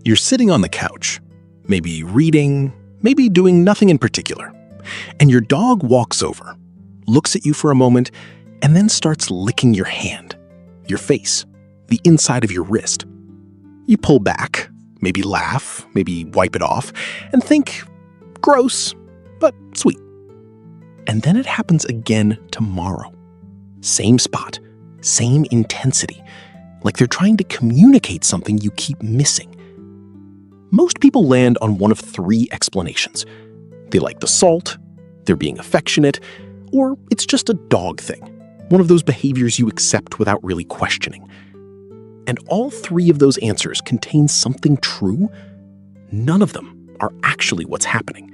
You're sitting on the couch, maybe reading, maybe doing nothing in particular, and your dog walks over, looks at you for a moment, and then starts licking your hand, your face, the inside of your wrist. You pull back, maybe laugh, maybe wipe it off, and think, gross, but sweet. And then it happens again tomorrow. Same spot, same intensity, like they're trying to communicate something you keep missing. Most people land on one of three explanations. They like the salt, they're being affectionate, or it's just a dog thing, one of those behaviors you accept without really questioning. And all three of those answers contain something true. None of them are actually what's happening.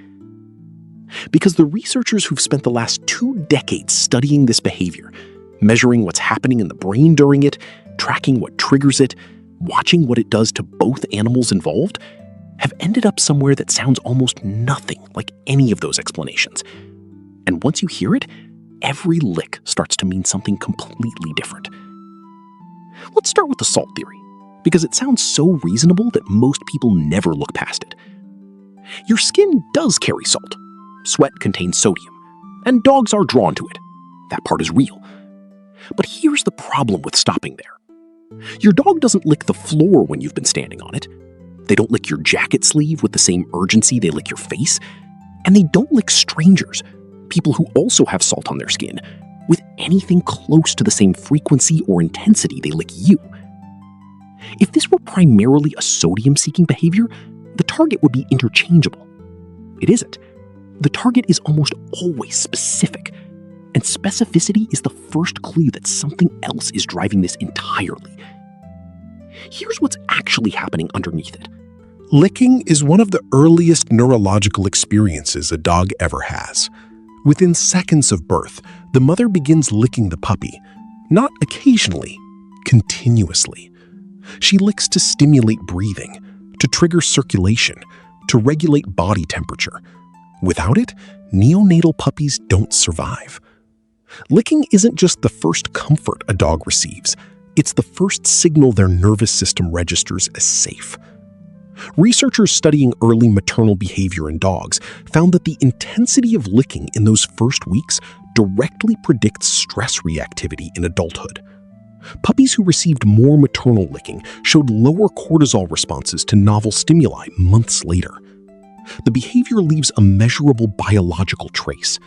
Because the researchers who've spent the last 2 decades studying this behavior, measuring what's happening in the brain during it, tracking what triggers it, watching what it does to both animals involved, have ended up somewhere that sounds almost nothing like any of those explanations. And once you hear it, every lick starts to mean something completely different. Let's start with the salt theory, because it sounds so reasonable that most people never look past it. Your skin does carry salt. Sweat contains sodium, and dogs are drawn to it. That part is real. But here's the problem with stopping there. Your dog doesn't lick the floor when you've been standing on it. They don't lick your jacket sleeve with the same urgency they lick your face. And they don't lick strangers, people who also have salt on their skin, with anything close to the same frequency or intensity they lick you. If this were primarily a sodium-seeking behavior, the target would be interchangeable. It isn't. The target is almost always specific, and specificity is the first clue that something else is driving this entirely. Here's what's actually happening underneath it. Licking is one of the earliest neurological experiences a dog ever has. Within seconds of birth, the mother begins licking the puppy, not occasionally, continuously. She licks to stimulate breathing, to trigger circulation, to regulate body temperature. Without it, neonatal puppies don't survive. Licking isn't just the first comfort a dog receives, it's the first signal their nervous system registers as safe. Researchers studying early maternal behavior in dogs found that the intensity of licking in those first weeks directly predicts stress reactivity in adulthood. Puppies who received more maternal licking showed lower cortisol responses to novel stimuli months later. The behavior leaves a measurable biological trace.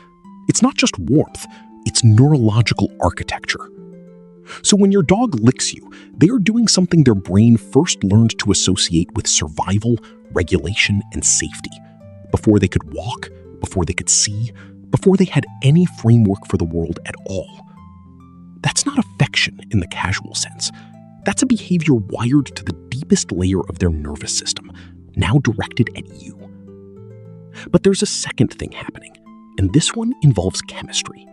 It's not just warmth, it's neurological architecture. So when your dog licks you, they are doing something their brain first learned to associate with survival, regulation, and safety. Before they could walk, before they could see, before they had any framework for the world at all. That's not affection in the casual sense. That's a behavior wired to the deepest layer of their nervous system, now directed at you. But there's a second thing happening, and this one involves chemistry.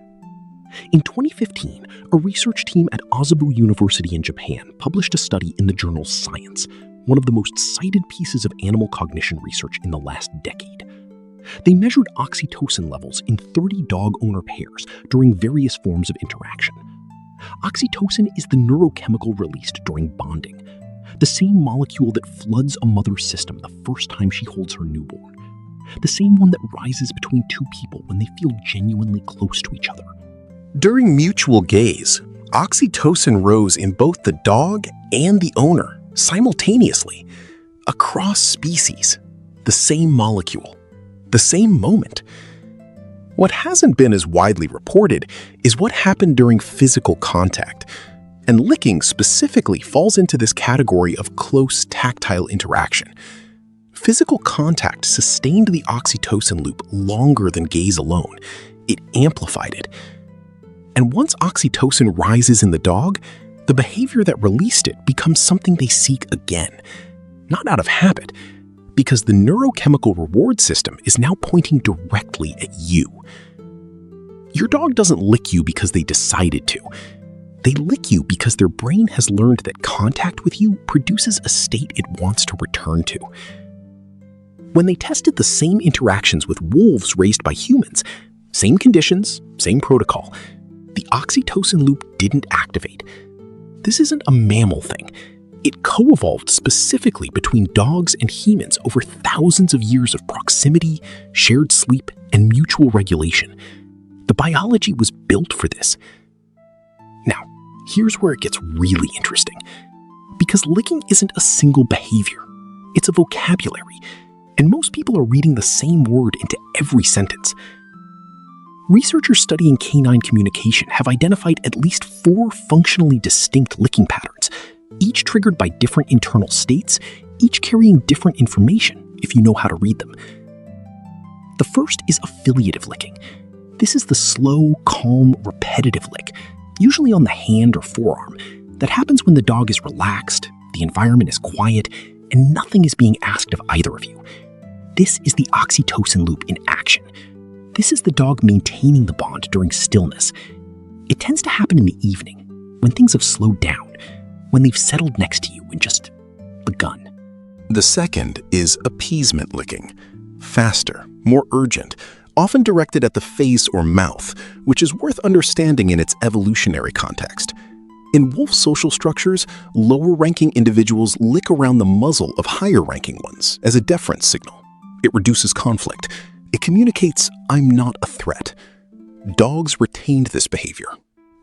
In 2015, a research team at Ozabu University in Japan published a study in the journal Science, one of the most cited pieces of animal cognition research in the last decade. They measured oxytocin levels in 30 dog owner pairs during various forms of interaction. Oxytocin is the neurochemical released during bonding, the same molecule that floods a mother's system the first time she holds her newborn, the same one that rises between two people when they feel genuinely close to each other. During mutual gaze, oxytocin rose in both the dog and the owner simultaneously, across species, the same molecule, the same moment. What hasn't been as widely reported is what happened during physical contact, and licking specifically falls into this category of close tactile interaction. Physical contact sustained the oxytocin loop longer than gaze alone. It amplified it. And once oxytocin rises in the dog, the behavior that released it becomes something they seek again. Not out of habit, because the neurochemical reward system is now pointing directly at you. Your dog doesn't lick you because they decided to. They lick you because their brain has learned that contact with you produces a state it wants to return to. When they tested the same interactions with wolves raised by humans, same conditions, same protocol, the oxytocin loop didn't activate. This isn't a mammal thing. It co-evolved specifically between dogs and humans over thousands of years of proximity, shared sleep, and mutual regulation. The biology was built for this. Now, here's where it gets really interesting. Because licking isn't a single behavior, it's a vocabulary, and most people are reading the same word into every sentence. Researchers studying canine communication have identified at least 4 functionally distinct licking patterns, each triggered by different internal states, each carrying different information if you know how to read them. The first is affiliative licking. This is the slow, calm, repetitive lick, usually on the hand or forearm, that happens when the dog is relaxed, the environment is quiet, and nothing is being asked of either of you. This is the oxytocin loop in action. This is the dog maintaining the bond during stillness. It tends to happen in the evening, when things have slowed down, when they've settled next to you and just begun. The second is appeasement licking. Faster, more urgent, often directed at the face or mouth, which is worth understanding in its evolutionary context. In wolf social structures, lower-ranking individuals lick around the muzzle of higher-ranking ones as a deference signal. It reduces conflict. It communicates, "I'm not a threat." Dogs retained this behavior.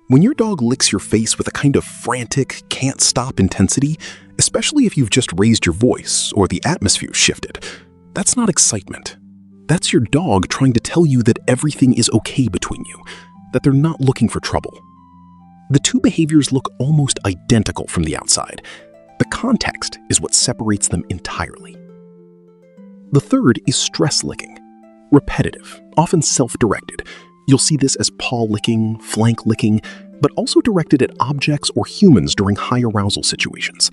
When your dog licks your face with a kind of frantic, can't-stop intensity, especially if you've just raised your voice or the atmosphere shifted, that's not excitement. That's your dog trying to tell you that everything is okay between you, that they're not looking for trouble. The two behaviors look almost identical from the outside. The context is what separates them entirely. The third is stress licking. Repetitive, often self-directed. You'll see this as paw licking, flank licking, but also directed at objects or humans during high arousal situations.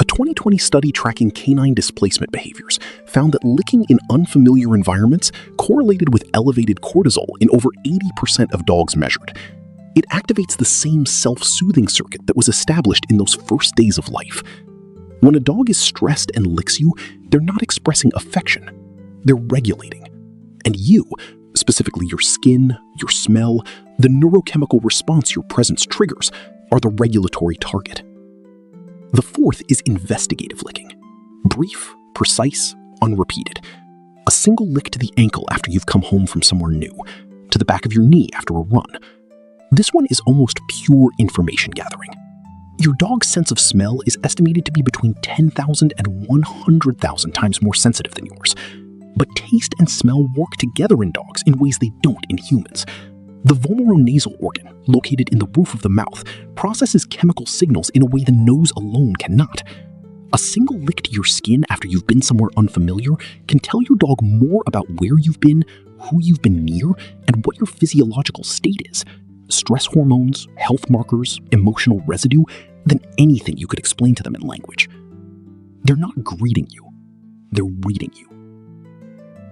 A 2020 study tracking canine displacement behaviors found that licking in unfamiliar environments correlated with elevated cortisol in over 80% of dogs measured. It activates the same self-soothing circuit that was established in those first days of life. When a dog is stressed and licks you, they're not expressing affection. They're regulating. And you, specifically your skin, your smell, the neurochemical response your presence triggers, are the regulatory target. The fourth is investigative licking. Brief, precise, unrepeated. A single lick to the ankle after you've come home from somewhere new, to the back of your knee after a run. This one is almost pure information gathering. Your dog's sense of smell is estimated to be between 10,000 and 100,000 times more sensitive than yours. But taste and smell work together in dogs in ways they don't in humans. The vomeronasal organ, located in the roof of the mouth, processes chemical signals in a way the nose alone cannot. A single lick to your skin after you've been somewhere unfamiliar can tell your dog more about where you've been, who you've been near, and what your physiological state is. Stress hormones, health markers, emotional residue, than anything you could explain to them in language. They're not greeting you, they're reading you.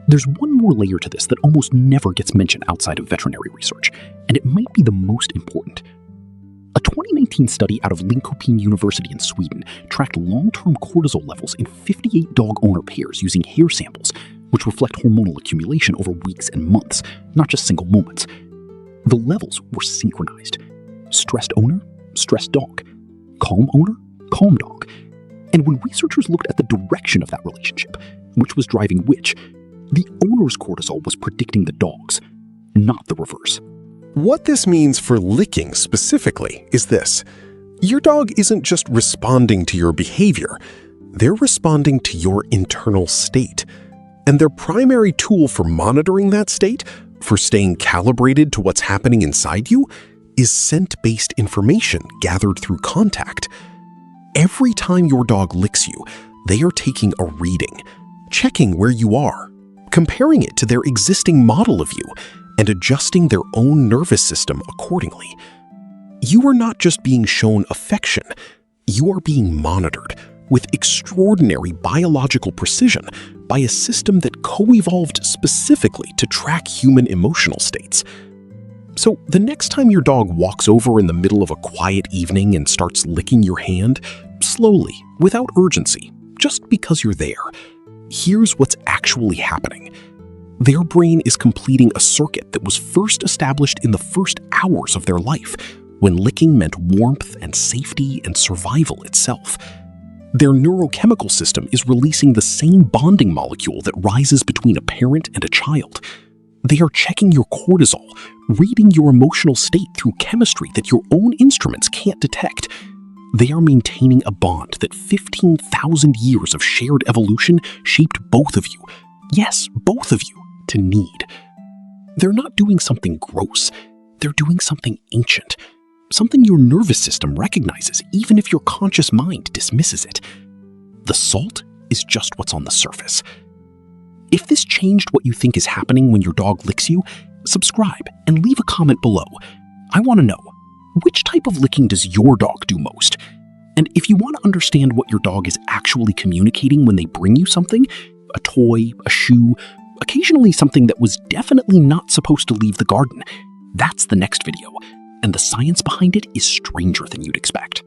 There's one more layer to this that almost never gets mentioned outside of veterinary research, and it might be the most important. A 2019 study out of Linköping University in Sweden tracked long-term cortisol levels in 58 dog owner pairs using hair samples, which reflect hormonal accumulation over weeks and months, not just single moments. The levels were synchronized. Stressed owner, stressed dog. Calm owner, calm dog. And when researchers looked at the direction of that relationship, which was driving which, the owner's cortisol was predicting the dog's, not the reverse. What this means for licking specifically is this. Your dog isn't just responding to your behavior, they're responding to your internal state. And their primary tool for monitoring that state, for staying calibrated to what's happening inside you, is scent-based information gathered through contact. Every time your dog licks you, they are taking a reading, checking where you are, comparing it to their existing model of you, and adjusting their own nervous system accordingly. You are not just being shown affection, you are being monitored with extraordinary biological precision by a system that co-evolved specifically to track human emotional states. So the next time your dog walks over in the middle of a quiet evening and starts licking your hand, slowly, without urgency, just because you're there, here's what's actually happening. Their brain is completing a circuit that was first established in the first hours of their life, when licking meant warmth and safety and survival itself. Their neurochemical system is releasing the same bonding molecule that rises between a parent and a child. They are checking your cortisol, reading your emotional state through chemistry that your own instruments can't detect. They are maintaining a bond that 15,000 years of shared evolution shaped both of you, yes, both of you, to need. They're not doing something gross. They're doing something ancient, something your nervous system recognizes even if your conscious mind dismisses it. The salt is just what's on the surface. If this changed what you think is happening when your dog licks you, subscribe and leave a comment below. I want to know, which type of licking does your dog do most? And if you want to understand what your dog is actually communicating when they bring you something, a toy, a shoe, occasionally something that was definitely not supposed to leave the garden, that's the next video, and the science behind it is stranger than you'd expect.